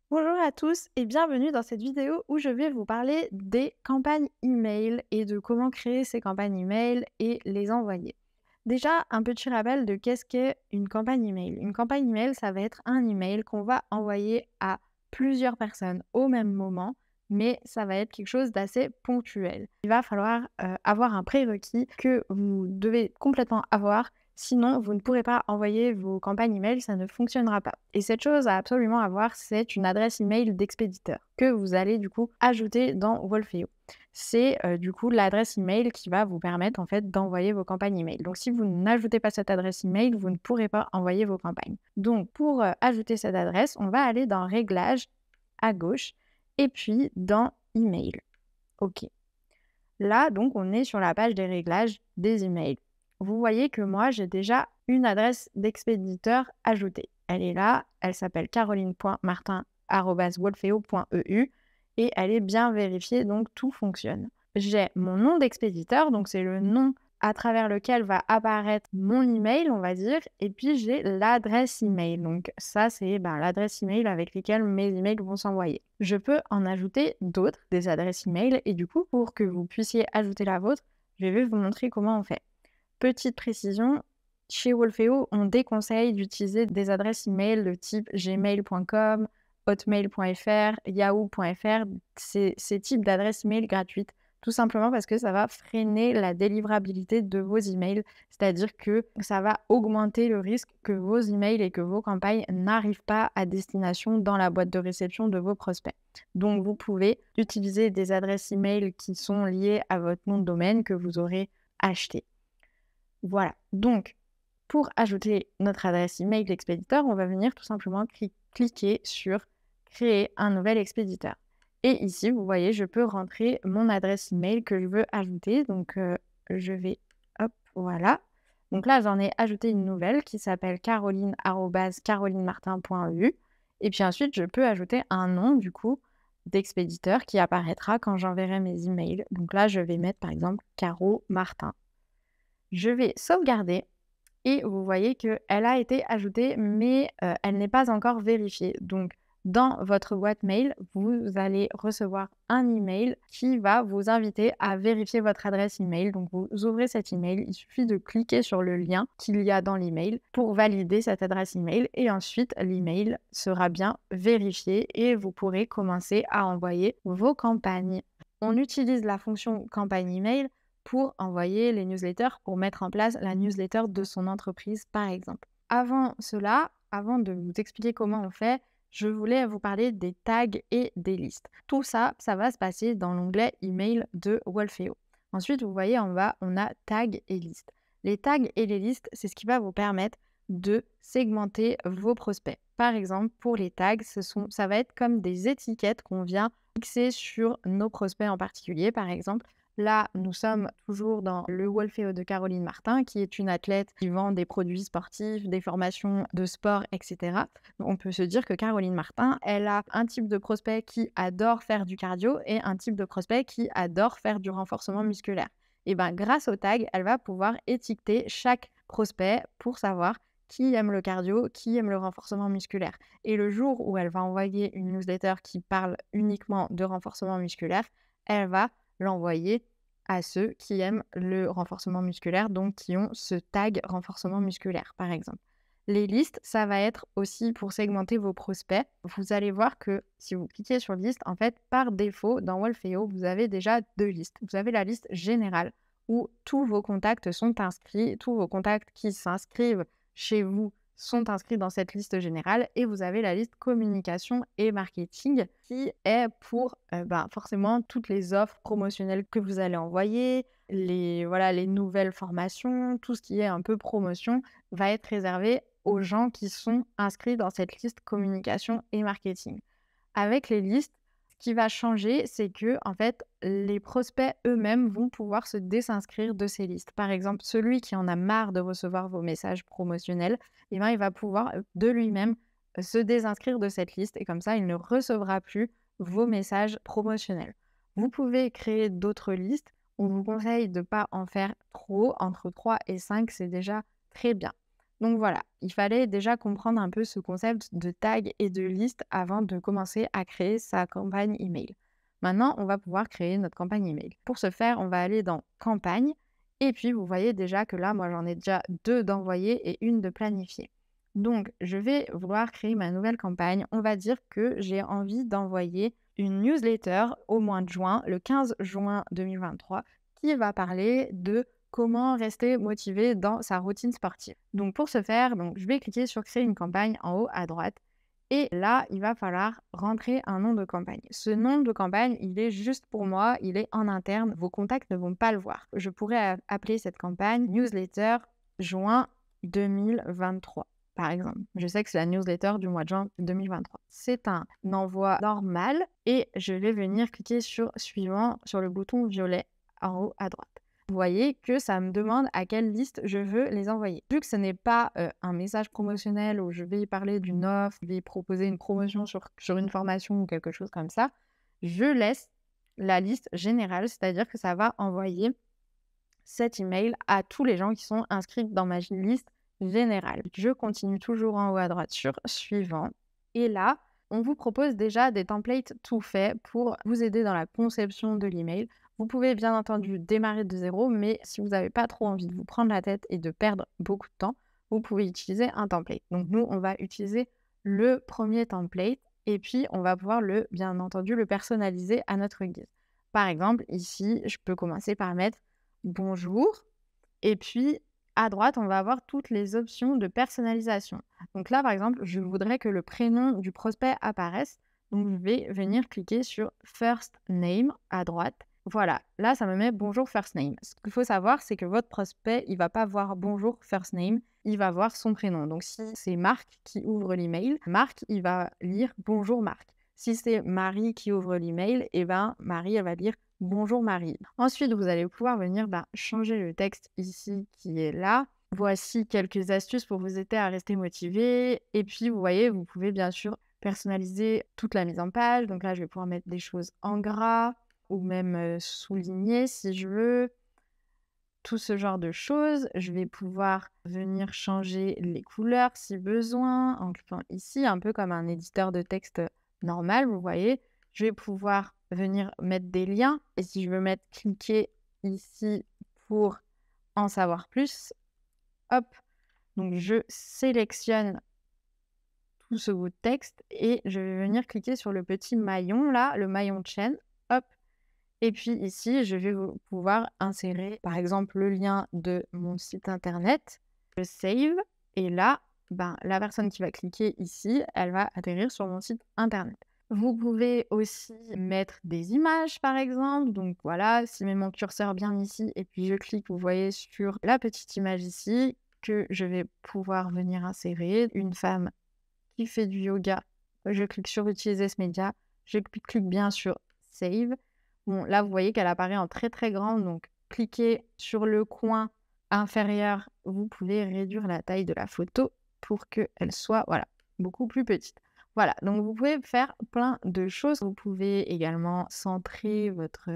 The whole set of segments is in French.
Bonjour à tous et bienvenue dans cette vidéo où je vais vous parler des campagnes email et de comment créer ces campagnes email et les envoyer. Déjà, un petit rappel de qu'est-ce qu'est une campagne email. Une campagne email, ça va être un email qu'on va envoyer à plusieurs personnes au même moment, mais ça va être quelque chose d'assez ponctuel. Il va falloir avoir un prérequis que vous devez complètement avoir. Sinon, vous ne pourrez pas envoyer vos campagnes email, ça ne fonctionnera pas. Et cette chose à absolument avoir, c'est une adresse email d'expéditeur que vous allez du coup ajouter dans Wolfeo. C'est du coup l'adresse email qui va vous permettre en fait d'envoyer vos campagnes email. Donc si vous n'ajoutez pas cette adresse email, vous ne pourrez pas envoyer vos campagnes. Donc pour ajouter cette adresse, on va aller dans Réglages à gauche et puis dans Email. OK. Là, donc, on est sur la page des réglages des emails. Vous voyez que moi, j'ai déjà une adresse d'expéditeur ajoutée. Elle est là, elle s'appelle caroline.martin@wolfeo.eu et elle est bien vérifiée, donc tout fonctionne. J'ai mon nom d'expéditeur, donc c'est le nom à travers lequel va apparaître mon email, on va dire, et puis j'ai l'adresse email. Donc ça, c'est l'adresse email avec laquelle mes emails vont s'envoyer. Je peux en ajouter d'autres, des adresses email, et du coup, pour que vous puissiez ajouter la vôtre, je vais vous montrer comment on fait. Petite précision, chez Wolfeo, on déconseille d'utiliser des adresses email de type gmail.com, hotmail.fr, yahoo.fr, ces types d'adresses email gratuites, tout simplement parce que ça va freiner la délivrabilité de vos emails, c'est-à-dire que ça va augmenter le risque que vos emails et que vos campagnes n'arrivent pas à destination dans la boîte de réception de vos prospects. Donc vous pouvez utiliser des adresses email qui sont liées à votre nom de domaine que vous aurez acheté. Voilà, donc pour ajouter notre adresse email d'expéditeur, on va venir tout simplement cliquer sur créer un nouvel expéditeur. Et ici, vous voyez, je peux rentrer mon adresse email que je veux ajouter. Donc, je vais, hop, voilà. Donc là, j'en ai ajouté une nouvelle qui s'appelle caroline@carolinemartin.eu. Et puis ensuite, je peux ajouter un nom, du coup, d'expéditeur qui apparaîtra quand j'enverrai mes emails. Donc là, je vais mettre, par exemple, Caro Martin. Je vais sauvegarder et vous voyez qu'elle a été ajoutée, mais elle n'est pas encore vérifiée. Donc, dans votre boîte mail, vous allez recevoir un email qui va vous inviter à vérifier votre adresse email. Donc, vous ouvrez cet email, il suffit de cliquer sur le lien qu'il y a dans l'email pour valider cette adresse email et ensuite l'email sera bien vérifié et vous pourrez commencer à envoyer vos campagnes. On utilise la fonction campagne email pour envoyer les newsletters, pour mettre en place la newsletter de son entreprise, par exemple. Avant cela, avant de vous expliquer comment on fait, je voulais vous parler des tags et des listes. Tout ça, ça va se passer dans l'onglet email de Wolfeo. Ensuite, vous voyez en bas, on a tags et listes. Les tags et les listes, c'est ce qui va vous permettre de segmenter vos prospects. Par exemple, pour les tags, ça va être comme des étiquettes qu'on vient fixer sur nos prospects en particulier. Par exemple, là, nous sommes toujours dans le Wolfeo de Caroline Martin, qui est une athlète qui vend des produits sportifs, des formations de sport, etc. On peut se dire que Caroline Martin, elle a un type de prospect qui adore faire du cardio et un type de prospect qui adore faire du renforcement musculaire. Et bien, grâce au tag, elle va pouvoir étiqueter chaque prospect pour savoir qui aime le cardio, qui aime le renforcement musculaire. Et le jour où elle va envoyer une newsletter qui parle uniquement de renforcement musculaire, elle va l'envoyer à ceux qui aiment le renforcement musculaire, donc qui ont ce tag renforcement musculaire, par exemple. Les listes, ça va être aussi pour segmenter vos prospects. Vous allez voir que si vous cliquez sur liste, en fait, par défaut, dans Wolfeo, vous avez déjà deux listes. Vous avez la liste générale où tous vos contacts sont inscrits, tous vos contacts qui s'inscrivent chez vous sont inscrits dans cette liste générale et vous avez la liste communication et marketing qui est pour forcément toutes les offres promotionnelles que vous allez envoyer, les nouvelles formations, tout ce qui est un peu promotion va être réservé aux gens qui sont inscrits dans cette liste communication et marketing. Avec les listes, ce qui va changer, c'est que en fait, les prospects eux-mêmes vont pouvoir se désinscrire de ces listes. Par exemple, celui qui en a marre de recevoir vos messages promotionnels, eh ben, il va pouvoir de lui-même se désinscrire de cette liste et comme ça, il ne recevra plus vos messages promotionnels. Vous pouvez créer d'autres listes. On vous conseille de ne pas en faire trop, entre 3 et 5, c'est déjà très bien. Donc voilà, il fallait déjà comprendre un peu ce concept de tag et de liste avant de commencer à créer sa campagne email. Maintenant, on va pouvoir créer notre campagne email. Pour ce faire, on va aller dans campagne et puis vous voyez déjà que là, moi j'en ai déjà 2 d'envoyées et une de planifiée. Donc, je vais vouloir créer ma nouvelle campagne. On va dire que j'ai envie d'envoyer une newsletter au mois de juin, le 15 juin 2023, qui va parler de comment rester motivé dans sa routine sportive. Donc pour ce faire, je vais cliquer sur créer une campagne en haut à droite et là, il va falloir rentrer un nom de campagne. Ce nom de campagne, il est juste pour moi, il est en interne, vos contacts ne vont pas le voir. Je pourrais appeler cette campagne newsletter juin 2023. Par exemple, je sais que c'est la newsletter du mois de juin 2023. C'est un envoi normal et je vais venir cliquer sur suivant sur le bouton violet en haut à droite. Vous voyez que ça me demande à quelle liste je veux les envoyer. Vu que ce n'est pas un message promotionnel où je vais y parler d'une offre, je vais y proposer une promotion sur une formation ou quelque chose comme ça, je laisse la liste générale, c'est-à-dire que ça va envoyer cet email à tous les gens qui sont inscrits dans ma liste générale. Je continue toujours en haut à droite sur suivant. Et là, on vous propose déjà des templates tout faits pour vous aider dans la conception de l'email. Vous pouvez bien entendu démarrer de zéro, mais si vous n'avez pas trop envie de vous prendre la tête et de perdre beaucoup de temps, vous pouvez utiliser un template. Donc nous, on va utiliser le premier template et puis on va pouvoir bien entendu le personnaliser à notre guise. Par exemple, ici, je peux commencer par mettre bonjour et puis à droite, on va avoir toutes les options de personnalisation. Donc là, par exemple, je voudrais que le prénom du prospect apparaisse. Donc, je vais venir cliquer sur First Name à droite. Voilà, là, ça me met Bonjour First Name. Ce qu'il faut savoir, c'est que votre prospect, il ne va pas voir Bonjour First Name, il va voir son prénom. Donc, si c'est Marc qui ouvre l'email, Marc, il va lire Bonjour Marc. Si c'est Marie qui ouvre l'email, Marie, elle va lire Bonjour Marie. Ensuite, vous allez pouvoir venir changer le texte ici qui est là. Voici quelques astuces pour vous aider à rester motivé. Et puis, vous voyez, vous pouvez bien sûr personnaliser toute la mise en page. Donc là, je vais pouvoir mettre des choses en gras ou même souligner si je veux. Tout ce genre de choses. Je vais pouvoir venir changer les couleurs si besoin en cliquant ici, un peu comme un éditeur de texte normal, vous voyez. Je vais pouvoir venir mettre des liens et si je veux cliquer ici pour en savoir plus, hop, donc je sélectionne tout ce bout de texte et je vais venir cliquer sur le petit maillon là, le maillon de chaîne, hop. Et puis ici, je vais pouvoir insérer par exemple le lien de mon site internet, je save et là, la personne qui va cliquer ici, elle va atterrir sur mon site internet. Vous pouvez aussi mettre des images par exemple, donc voilà, si je mets mon curseur bien ici et puis je clique, vous voyez sur la petite image ici, que je vais pouvoir venir insérer une femme qui fait du yoga, je clique sur utiliser ce média, je clique bien sur save. Bon, là, vous voyez qu'elle apparaît en très très grande, donc cliquez sur le coin inférieur, vous pouvez réduire la taille de la photo pour qu'elle soit beaucoup plus petite. Voilà, donc vous pouvez faire plein de choses. Vous pouvez également centrer votre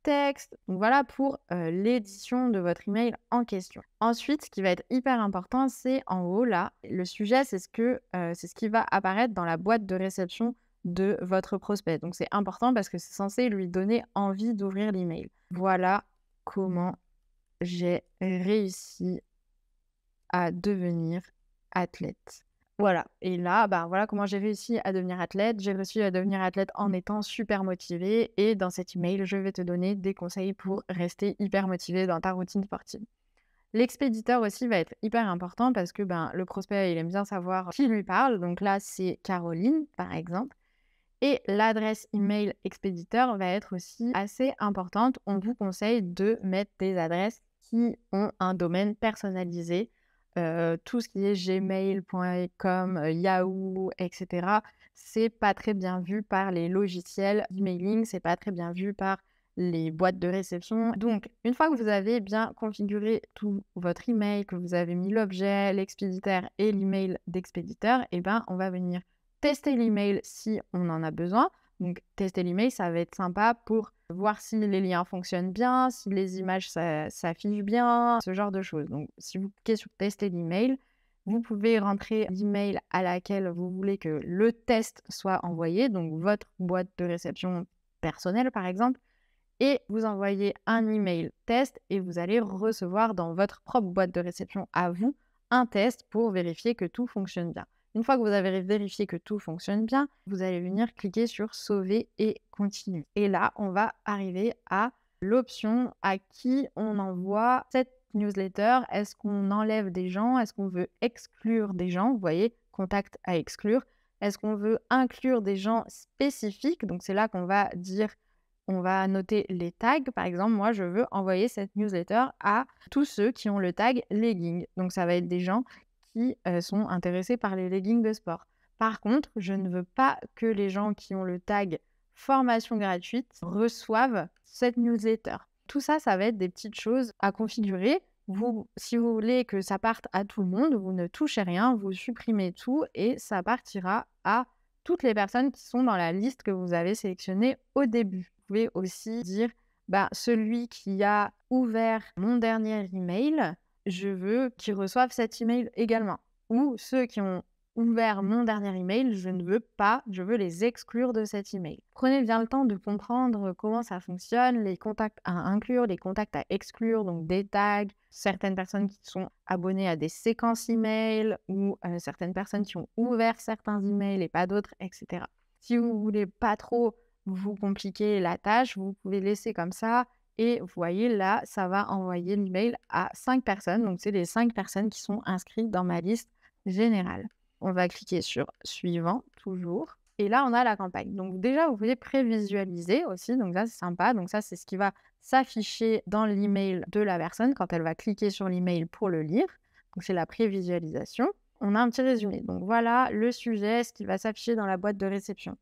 texte. Donc voilà pour l'édition de votre email en question. Ensuite, ce qui va être hyper important, c'est en haut là, le sujet, c'est ce qui va apparaître dans la boîte de réception de votre prospect. Donc c'est important parce que c'est censé lui donner envie d'ouvrir l'email. Voilà comment j'ai réussi à devenir athlète. Voilà, et là, voilà comment j'ai réussi à devenir athlète. J'ai réussi à devenir athlète en étant super motivée et dans cet email, je vais te donner des conseils pour rester hyper motivé dans ta routine sportive. L'expéditeur aussi va être hyper important parce que le prospect, il aime bien savoir qui lui parle. Donc là, c'est Caroline, par exemple. Et l'adresse email expéditeur va être aussi assez importante. On vous conseille de mettre des adresses qui ont un domaine personnalisé. Tout ce qui est gmail.com, Yahoo, etc. C'est pas très bien vu par les logiciels d'emailing, c'est pas très bien vu par les boîtes de réception. Donc, une fois que vous avez bien configuré tout votre email, que vous avez mis l'objet, l'expéditeur et l'email d'expéditeur, on va venir tester l'email si on en a besoin. Donc, tester l'email, ça va être sympa pour voir si les liens fonctionnent bien, si les images s'affichent bien, ce genre de choses. Donc, si vous cliquez sur tester l'email, Vous pouvez rentrer l'email à laquelle vous voulez que le test soit envoyé, donc votre boîte de réception personnelle par exemple, et vous envoyez un email test et vous allez recevoir dans votre propre boîte de réception à vous un test pour vérifier que tout fonctionne bien. Une fois que vous avez vérifié que tout fonctionne bien, vous allez venir cliquer sur sauver et continuer. Et là, on va arriver à l'option à qui on envoie cette newsletter. Est-ce qu'on enlève des gens? Est-ce qu'on veut exclure des gens? Vous voyez, contact à exclure. Est-ce qu'on veut inclure des gens spécifiques? Donc c'est là qu'on va dire, on va noter les tags. Par exemple, moi, je veux envoyer cette newsletter à tous ceux qui ont le tag legging. Donc ça va être des gens qui sont intéressés par les leggings de sport. Par contre, je ne veux pas que les gens qui ont le tag formation gratuite reçoivent cette newsletter. Tout ça, ça va être des petites choses à configurer. Vous, si vous voulez que ça parte à tout le monde, vous ne touchez rien, vous supprimez tout et ça partira à toutes les personnes qui sont dans la liste que vous avez sélectionnée au début. Vous pouvez aussi dire, celui qui a ouvert mon dernier email, je veux qu'il reçoive cet email également. Ou ceux qui ont ouvert mon dernier email, je ne veux pas, je veux les exclure de cet email. Prenez bien le temps de comprendre comment ça fonctionne, les contacts à inclure, les contacts à exclure, donc des tags, certaines personnes qui sont abonnées à des séquences email ou certaines personnes qui ont ouvert certains emails et pas d'autres, etc. Si vous voulez pas trop vous compliquer la tâche, vous pouvez laisser comme ça. Et vous voyez là, ça va envoyer l'email à 5 personnes. Donc, c'est les 5 personnes qui sont inscrites dans ma liste générale. On va cliquer sur suivant, toujours. Et là, on a la campagne. Donc, déjà, vous pouvez prévisualiser aussi. Donc, ça, c'est sympa. Donc, ça, c'est ce qui va s'afficher dans l'email de la personne quand elle va cliquer sur l'email pour le lire. Donc, c'est la prévisualisation. On a un petit résumé. Donc, voilà le sujet, ce qui va s'afficher dans la boîte de réception.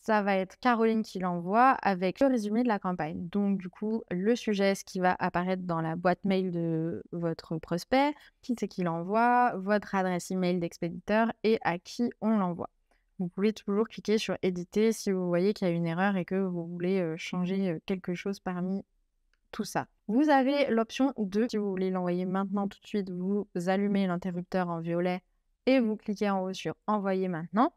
Ça va être Caroline qui l'envoie avec le résumé de la campagne. Donc, du coup, le sujet, ce qui va apparaître dans la boîte mail de votre prospect, qui c'est qui l'envoie, votre adresse email d'expéditeur et à qui on l'envoie. Vous pouvez toujours cliquer sur éditer si vous voyez qu'il y a une erreur et que vous voulez changer quelque chose parmi tout ça. Vous avez l'option 2, si vous voulez l'envoyer maintenant tout de suite, vous allumez l'interrupteur en violet et vous cliquez en haut sur envoyer maintenant.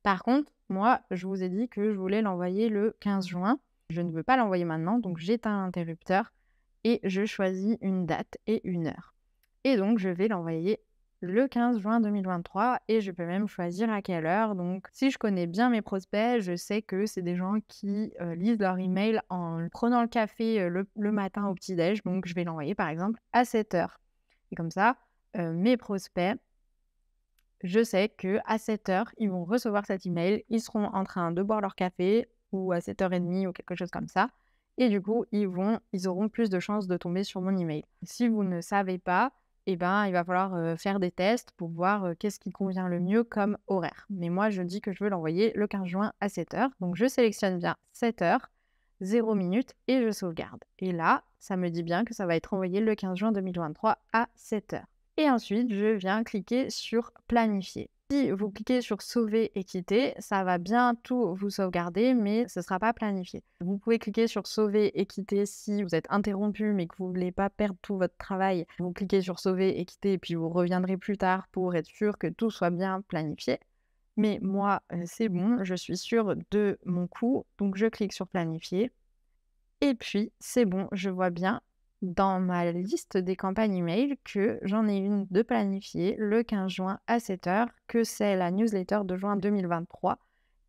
Par contre, moi, je vous ai dit que je voulais l'envoyer le 15 juin. Je ne veux pas l'envoyer maintenant, donc j'éteins l'interrupteur et je choisis une date et une heure. Et donc, je vais l'envoyer le 15 juin 2023 et je peux même choisir à quelle heure. Donc, si je connais bien mes prospects, je sais que c'est des gens qui lisent leur email en prenant le café le matin au petit-déj. Donc, je vais l'envoyer par exemple à 7 heures. Et comme ça, mes prospects, je sais qu'à 7 heures, ils vont recevoir cet email, ils seront en train de boire leur café ou à 7h30 ou quelque chose comme ça. Et du coup, ils auront plus de chances de tomber sur mon email. Si vous ne savez pas, il va falloir faire des tests pour voir qu'est-ce qui convient le mieux comme horaire. Mais moi, je dis que je veux l'envoyer le 15 juin à 7 heures. Donc, je sélectionne bien 7 heures, 0 minutes et je sauvegarde. Et là, ça me dit bien que ça va être envoyé le 15 juin 2023 à 7 heures. Et ensuite, je viens cliquer sur planifier. Si vous cliquez sur sauver et quitter, ça va bien tout vous sauvegarder, mais ce ne sera pas planifié. Vous pouvez cliquer sur sauver et quitter si vous êtes interrompu, mais que vous ne voulez pas perdre tout votre travail. Vous cliquez sur sauver et quitter, et puis vous reviendrez plus tard pour être sûr que tout soit bien planifié. Mais moi, c'est bon, je suis sûre de mon coup, donc je clique sur planifier. Et puis, c'est bon, je vois bien dans ma liste des campagnes email que j'en ai une de planifiée le 15 juin à 7 heures, que c'est la newsletter de juin 2023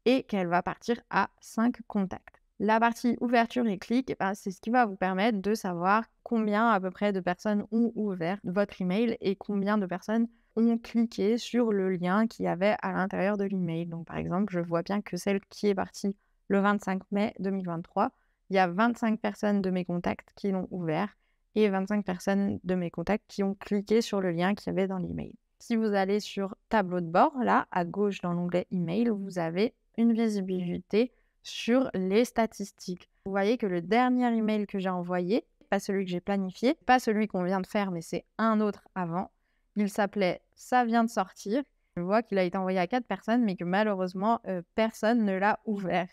et qu'elle va partir à 5 contacts. La partie ouverture et clic, c'est ce qui va vous permettre de savoir combien à peu près de personnes ont ouvert votre email et combien de personnes ont cliqué sur le lien qu'il y avait à l'intérieur de l'email. Donc par exemple, je vois bien que celle qui est partie le 25 mai 2023, il y a 25 personnes de mes contacts qui l'ont ouvert et 25 personnes de mes contacts qui ont cliqué sur le lien qu'il y avait dans l'email. Si vous allez sur tableau de bord, là, à gauche dans l'onglet email, vous avez une visibilité sur les statistiques. Vous voyez que le dernier email que j'ai envoyé, pas celui que j'ai planifié, pas celui qu'on vient de faire, mais c'est un autre avant. Il s'appelait « Ça vient de sortir ». Je vois qu'il a été envoyé à 4 personnes, mais que malheureusement, personne ne l'a ouvert.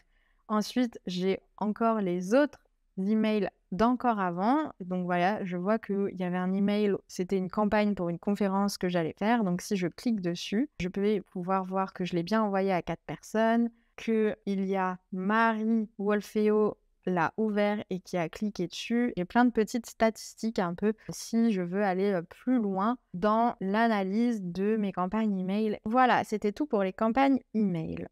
Ensuite, j'ai encore les autres emails d'encore avant. Donc voilà, je vois qu'il y avait un email, c'était une campagne pour une conférence que j'allais faire. Donc si je clique dessus, je peux pouvoir voir que je l'ai bien envoyé à 4 personnes, qu'il y a Marie Wolfeo l'a ouvert et qui a cliqué dessus, et plein de petites statistiques un peu si je veux aller plus loin dans l'analyse de mes campagnes email. Voilà, c'était tout pour les campagnes email.